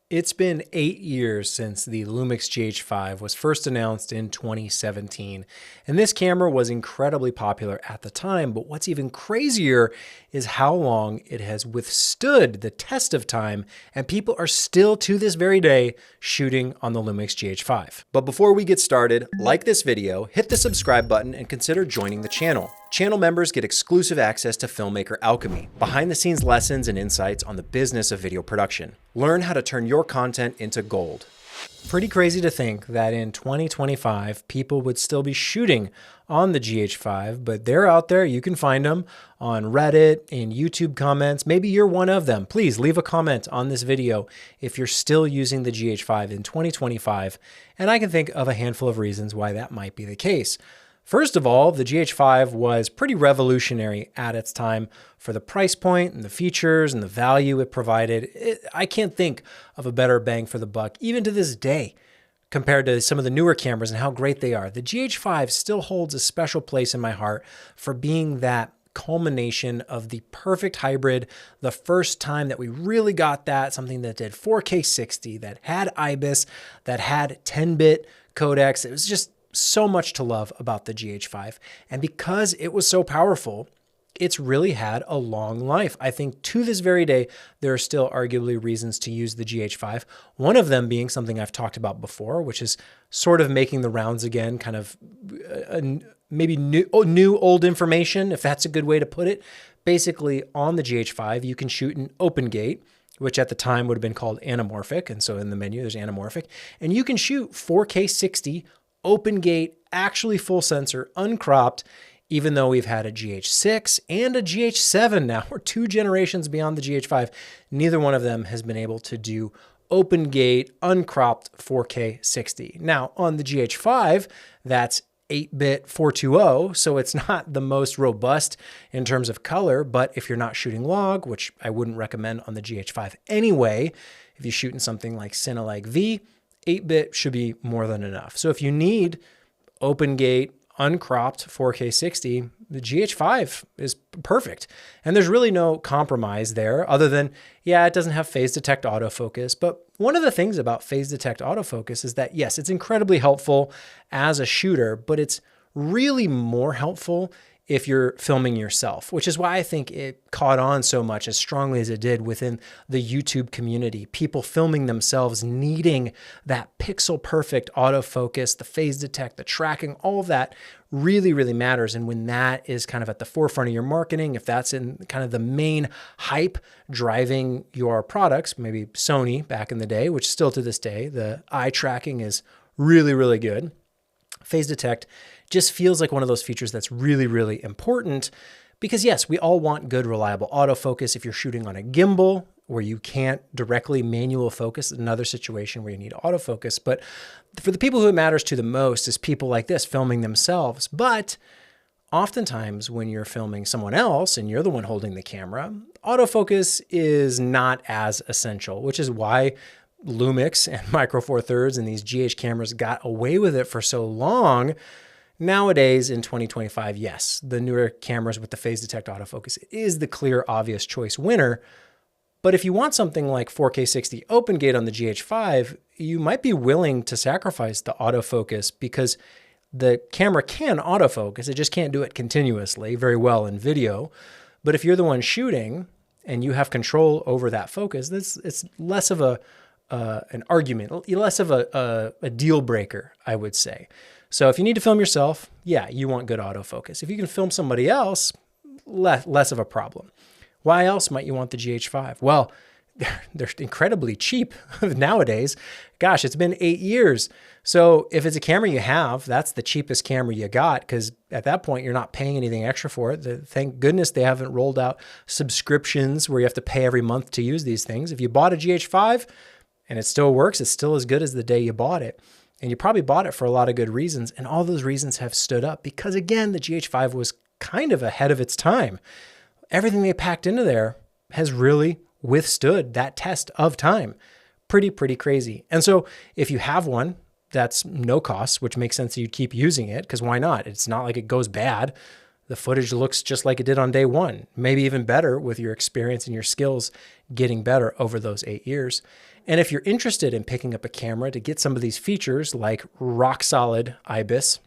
It's been 8 years since the Lumix GH5 was first announced in 2017, and this camera was incredibly popular at the time, but what's even crazier is how long it has withstood the test of time, and people are still to this very day shooting on the Lumix GH5. But before we get started, like this video, hit the subscribe button and consider joining the channel. Channel members get exclusive access to Filmmaker Alchemy, behind-the-scenes lessons and insights on the business of video production. Learn how to turn your content into gold. Pretty crazy to think that in 2025, people would still be shooting on the GH5, but they're out there. You can find them on Reddit, in YouTube comments. Maybe you're one of them. Please leave a comment on this video if you're still using the GH5 in 2025, and I can think of a handful of reasons why that might be the case. First of all, the GH5 was pretty revolutionary at its time for the price point and the features and the value it provided. I can't think of a better bang for the buck, even to this day, compared to some of the newer cameras and how great they are. The GH5 still holds a special place in my heart for being that culmination of the perfect hybrid, the first time that we really got that, something that did 4K 60, that had IBIS, that had 10-bit codecs. It was just so much to love about the GH5. And because it was so powerful, it's really had a long life. I think to this very day, there are still arguably reasons to use the GH5. One of them being something I've talked about before, which is sort of making the rounds again, kind of maybe new old information, if that's a good way to put it. Basically, on the GH5, you can shoot an open gate, which at the time would have been called anamorphic. And so in the menu, there's anamorphic. And you can shoot 4K 60 open gate, actually full sensor, uncropped, even though we've had a GH6 and a GH7 now. We're 2 generations beyond the GH5. Neither one of them has been able to do open gate, uncropped 4K 60. Now, on the GH5, that's 8-bit 420, so it's not the most robust in terms of color, but if you're not shooting log, which I wouldn't recommend on the GH5 anyway, if you're shooting something like Cinelag V, 8-bit should be more than enough. So if you need open gate, uncropped 4K 60, the GH5 is perfect. And there's really no compromise there other than, yeah, it doesn't have phase detect autofocus. But one of the things about phase detect autofocus is that, yes, it's incredibly helpful as a shooter, but it's really more helpful if you're filming yourself, which is why I think it caught on so much as strongly as it did within the YouTube community. People filming themselves, needing that pixel perfect autofocus, the phase detect, the tracking, all of that really, really matters. And when that is kind of at the forefront of your marketing, if that's in kind of the main hype driving your products, maybe Sony back in the day, which still to this day, the eye tracking is really, really good. Phase detect just feels like one of those features that's really, really important because yes, we all want good, reliable autofocus. If you're shooting on a gimbal where you can't directly manual focus, another situation where you need autofocus. But for the people who it matters to the most is people like this filming themselves. But oftentimes when you're filming someone else and you're the one holding the camera, autofocus is not as essential, which is why Lumix and Micro Four Thirds and these GH cameras got away with it for so long. Nowadays, in 2025, yes, the newer cameras with the phase detect autofocus is the clear, obvious choice winner. But if you want something like 4K 60 open gate on the GH5, you might be willing to sacrifice the autofocus because the camera can autofocus. It just can't do it continuously very well in video. But if you're the one shooting and you have control over that focus, it's less of an argument, less of a deal breaker, I would say. So if you need to film yourself, yeah, you want good autofocus. If you can film somebody else, less of a problem. Why else might you want the GH5? Well, they're incredibly cheap nowadays. Gosh, it's been 8 years. So if it's a camera you have, that's the cheapest camera you got because at that point, you're not paying anything extra for it. Thank goodness they haven't rolled out subscriptions where you have to pay every month to use these things. If you bought a GH5 and it still works, it's still as good as the day you bought it. And you probably bought it for a lot of good reasons. And all those reasons have stood up because, again, the GH5 was kind of ahead of its time. Everything they packed into there has really withstood that test of time. Pretty crazy. And so if you have one that's no cost, which makes sense that you'd keep using it because why not? It's not like it goes bad. The footage looks just like it did on day one, maybe even better with your experience and your skills getting better over those 8 years. And if you're interested in picking up a camera to get some of these features like rock solid IBIS,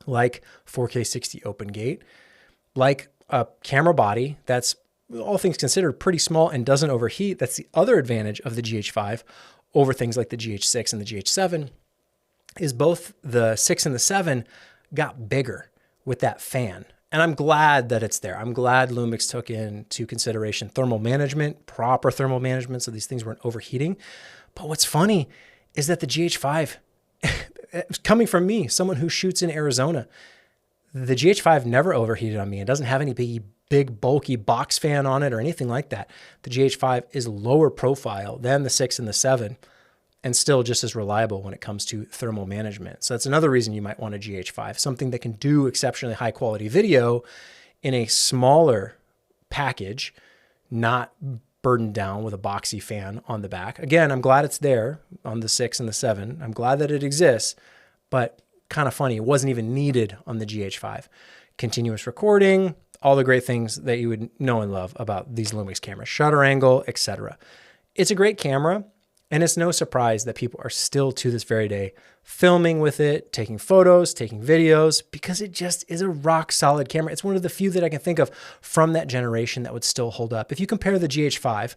like 4K 60 open gate, like a camera body that's, all things considered, pretty small and doesn't overheat. That's the other advantage of the GH5 over things like the GH6 and the GH7, is both the 6 and the 7 got bigger with that fan. And I'm glad that it's there. I'm glad Lumix took into consideration thermal management, proper thermal management, so these things weren't overheating. But what's funny is that the GH5, coming from me, someone who shoots in Arizona, the GH5 never overheated on me. It doesn't have any big bulky box fan on it or anything like that. The GH5 is lower profile than the 6 and the 7, and still just as reliable when it comes to thermal management. So that's another reason you might want a GH5, something that can do exceptionally high quality video in a smaller package, not burdened down with a boxy fan on the back. Again, I'm glad it's there on the 6 and the 7. I'm glad that it exists, but kind of funny, it wasn't even needed on the GH5. Continuous recording, all the great things that you would know and love about these Lumix cameras, shutter angle, etc. It's a great camera. And it's no surprise that people are still to this very day filming with it, taking photos, taking videos, because it just is a rock solid camera. It's one of the few that I can think of from that generation that would still hold up. If you compare the GH5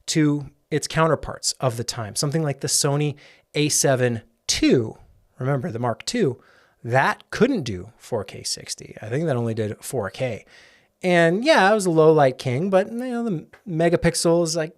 to its counterparts of the time, something like the Sony A7 II, remember the Mark II, that couldn't do 4K 60. I think that only did 4K. And yeah, it was a low light king, but the megapixels, like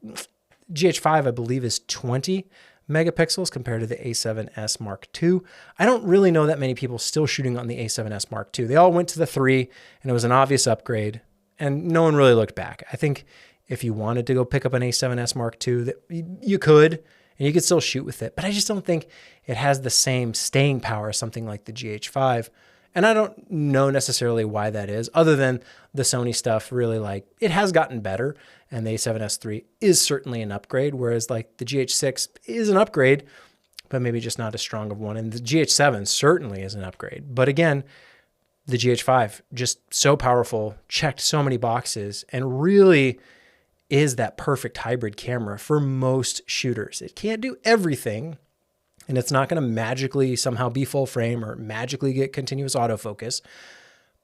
GH5, I believe, is 20 megapixels compared to the A7S Mark II. I don't really know that many people still shooting on the A7S Mark II. They all went to the 3, and it was an obvious upgrade, and no one really looked back. I think if you wanted to go pick up an A7S Mark II, that you could, and you could still shoot with it. But I just don't think it has the same staying power as something like the GH5. And I don't know necessarily why that is, other than the Sony stuff really, like, it has gotten better, and the A7S III is certainly an upgrade, whereas like the GH6 is an upgrade, but maybe just not as strong of one. And the GH7 certainly is an upgrade. But again, the GH5, just so powerful, checked so many boxes, and really is that perfect hybrid camera for most shooters. It can't do everything, and it's not going to magically somehow be full frame or magically get continuous autofocus.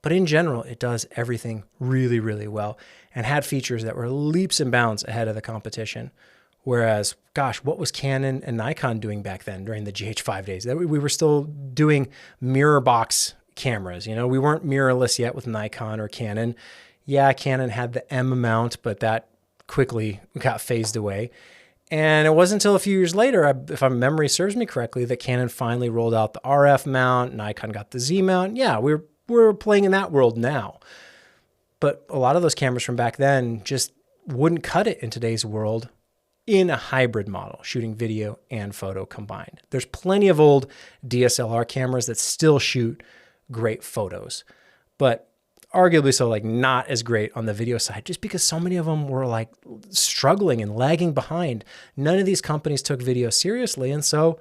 But in general, it does everything really, really well, and had features that were leaps and bounds ahead of the competition. Whereas, gosh, what was Canon and Nikon doing back then during the GH5 days? We were still doing mirror box cameras. We weren't mirrorless yet with Nikon or Canon. Yeah, Canon had the M mount, but that quickly got phased away. And it wasn't until a few years later, if my memory serves me correctly, that Canon finally rolled out the RF mount, Nikon got the Z mount. Yeah, we're playing in that world now. But a lot of those cameras from back then just wouldn't cut it in today's world in a hybrid model, shooting video and photo combined. There's plenty of old DSLR cameras that still shoot great photos, but arguably so, like, not as great on the video side, just because so many of them were like struggling and lagging behind. None of these companies took video seriously. And so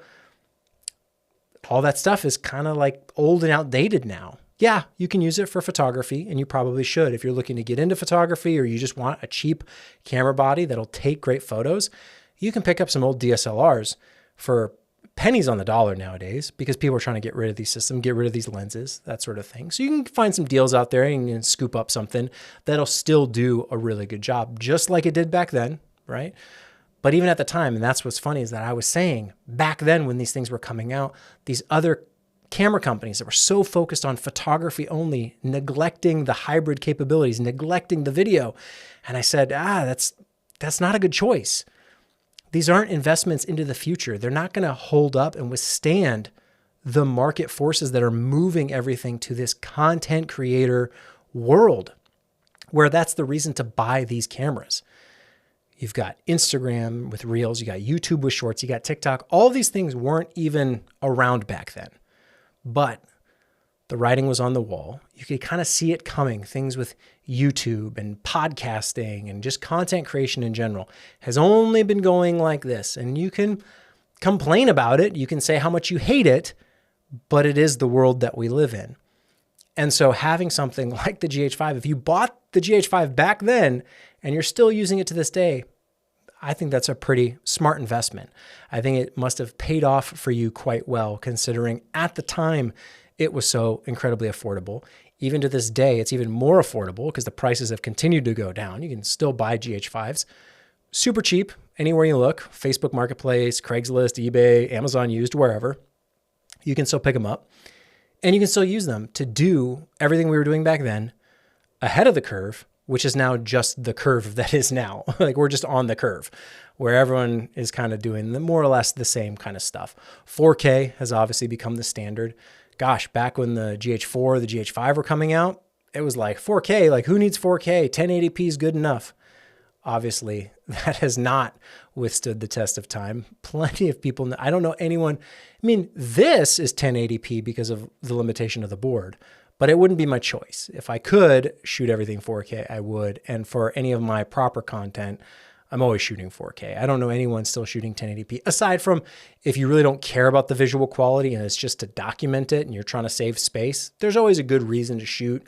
all that stuff is kind of like old and outdated now. Yeah, you can use it for photography, and you probably should. If you're looking to get into photography, or you just want a cheap camera body that'll take great photos, you can pick up some old DSLRs for pennies on the dollar nowadays, because people are trying to get rid of these systems, get rid of these lenses, that sort of thing. So you can find some deals out there and you can scoop up something that'll still do a really good job, just like it did back then, right? But even at the time, and that's what's funny, is that I was saying back then when these things were coming out, these other camera companies that were so focused on photography only, neglecting the hybrid capabilities, neglecting the video. And I said, that's not a good choice. These aren't investments into the future. They're not going to hold up and withstand the market forces that are moving everything to this content creator world, where that's the reason to buy these cameras. You've got Instagram with Reels, you got YouTube with Shorts, you got TikTok. All these things weren't even around back then, but the writing was on the wall. You could kind of see it coming. Things with YouTube and podcasting and just content creation in general has only been going like this. And you can complain about it. You can say how much you hate it, but it is the world that we live in. And so having something like the GH5, if you bought the GH5 back then and you're still using it to this day, I think that's a pretty smart investment. I think it must have paid off for you quite well, considering at the time it was so incredibly affordable. Even to this day, it's even more affordable because the prices have continued to go down. You can still buy GH5s super cheap anywhere you look, Facebook Marketplace, Craigslist, eBay, Amazon used, wherever. You can still pick them up and you can still use them to do everything we were doing back then ahead of the curve, which is now just the curve that is now. Like we're just on the curve where everyone is kind of doing more or less the same kind of stuff. 4K has obviously become the standard. Gosh, back when the GH4, the GH5 were coming out, it was like 4K, like who needs 4K? 1080p is good enough. Obviously, that has not withstood the test of time. Plenty of people, I don't know anyone, I mean, this is 1080p because of the limitation of the board, but it wouldn't be my choice. If I could shoot everything 4K, I would. And for any of my proper content, I'm always shooting 4K. I don't know anyone still shooting 1080p, aside from if you really don't care about the visual quality and it's just to document it and you're trying to save space, there's always a good reason to shoot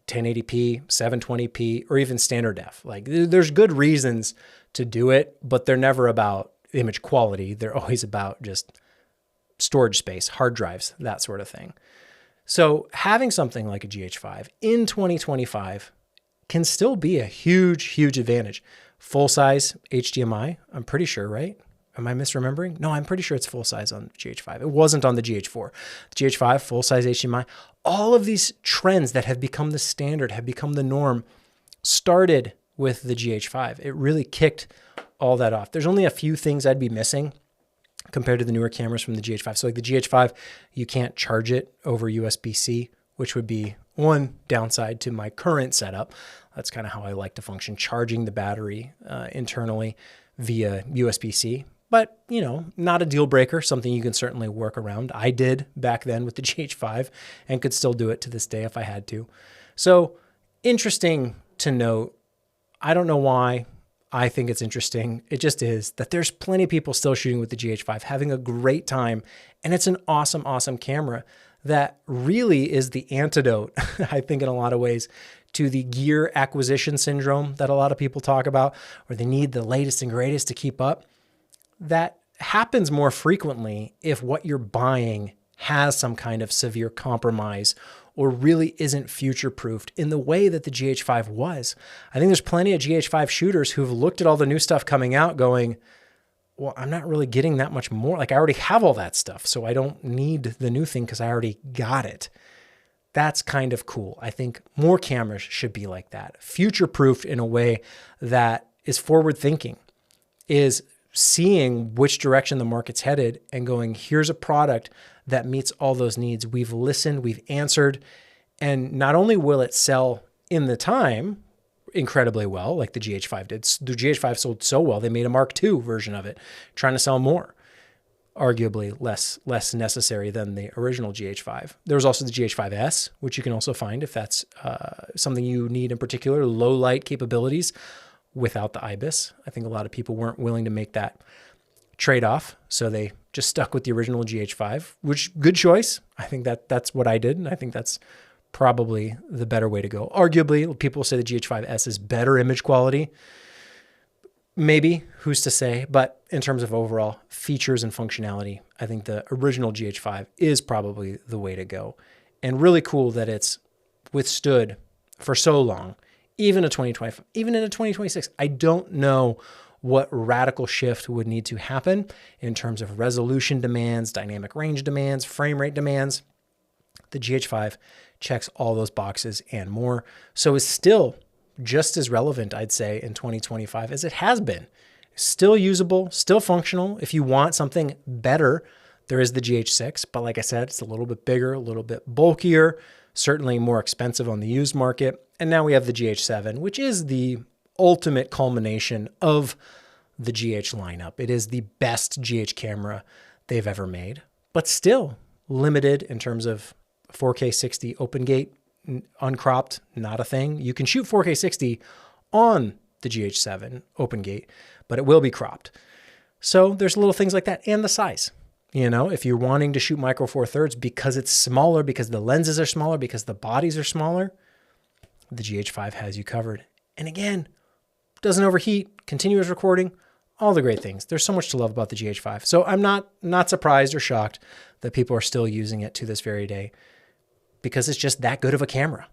1080p, 720p, or even standard def. Like there's good reasons to do it, but they're never about image quality. They're always about just storage space, hard drives, that sort of thing. So having something like a GH5 in 2025 can still be a huge, huge advantage. Full size HDMI, I'm pretty sure, right? Am I misremembering? No, I'm pretty sure it's full size on GH5. It wasn't on the GH4. The GH5, full size HDMI. All of these trends that have become the standard, have become the norm, started with the GH5. It really kicked all that off. There's only a few things I'd be missing compared to the newer cameras from the GH5. So like the GH5, you can't charge it over USB-C, which would be one downside to my current setup. That's kind of how I like to function, charging the battery internally via USB-C. But, you know, not a deal breaker, something you can certainly work around. I did back then with the GH5 and could still do it to this day if I had to. So interesting to note. I don't know why I think it's interesting. It just is that there's plenty of people still shooting with the GH5, having a great time. And it's an awesome, awesome camera that really is the antidote, I think in a lot of ways, to the gear acquisition syndrome that a lot of people talk about, where they need the latest and greatest to keep up. That happens more frequently if what you're buying has some kind of severe compromise or really isn't future-proofed in the way that the GH5 was. I think there's plenty of GH5 shooters who've looked at all the new stuff coming out going, well, I'm not really getting that much more. Like I already have all that stuff, so I don't need the new thing because I already got it. That's kind of cool. I think more cameras should be like that. Future-proofed in a way that is forward-thinking, is seeing which direction the market's headed and going, here's a product that meets all those needs. We've listened, we've answered, and not only will it sell in the time incredibly well, like the GH5 did. The GH5 sold so well, they made a Mark II version of it, trying to sell more, arguably less necessary than the original GH5. There was also the GH5S, which you can also find if that's something you need in particular, low light capabilities without the IBIS. I think a lot of people weren't willing to make that trade-off, so they just stuck with the original GH5, which good choice. I think that's what I did, and I think that's probably the better way to go. Arguably, people say the GH5S is better image quality. Maybe, who's to say? But in terms of overall features and functionality, I think the original GH5 is probably the way to go. And really cool that it's withstood for so long, even in 2025, even into 2026. I don't know what radical shift would need to happen in terms of resolution demands, dynamic range demands, frame rate demands. The GH5 checks all those boxes and more. So it's still just as relevant, I'd say, in 2025 as it has been. Still usable, still functional. If you want something better, there is the GH6, but like I said, it's a little bit bigger, a little bit bulkier, certainly more expensive on the used market. And now we have the GH7, which is the ultimate culmination of the GH lineup. It is the best GH camera they've ever made, but still limited in terms of 4K 60 open gate, uncropped, not a thing. You can shoot 4K 60 on the GH7 open gate, but it will be cropped. So there's little things like that, and the size. You know, if you're wanting to shoot micro four thirds because it's smaller, because the lenses are smaller, because the bodies are smaller, the GH5 has you covered. And again, doesn't overheat, continuous recording, all the great things. There's so much to love about the GH5. So I'm not surprised or shocked that people are still using it to this very day because it's just that good of a camera.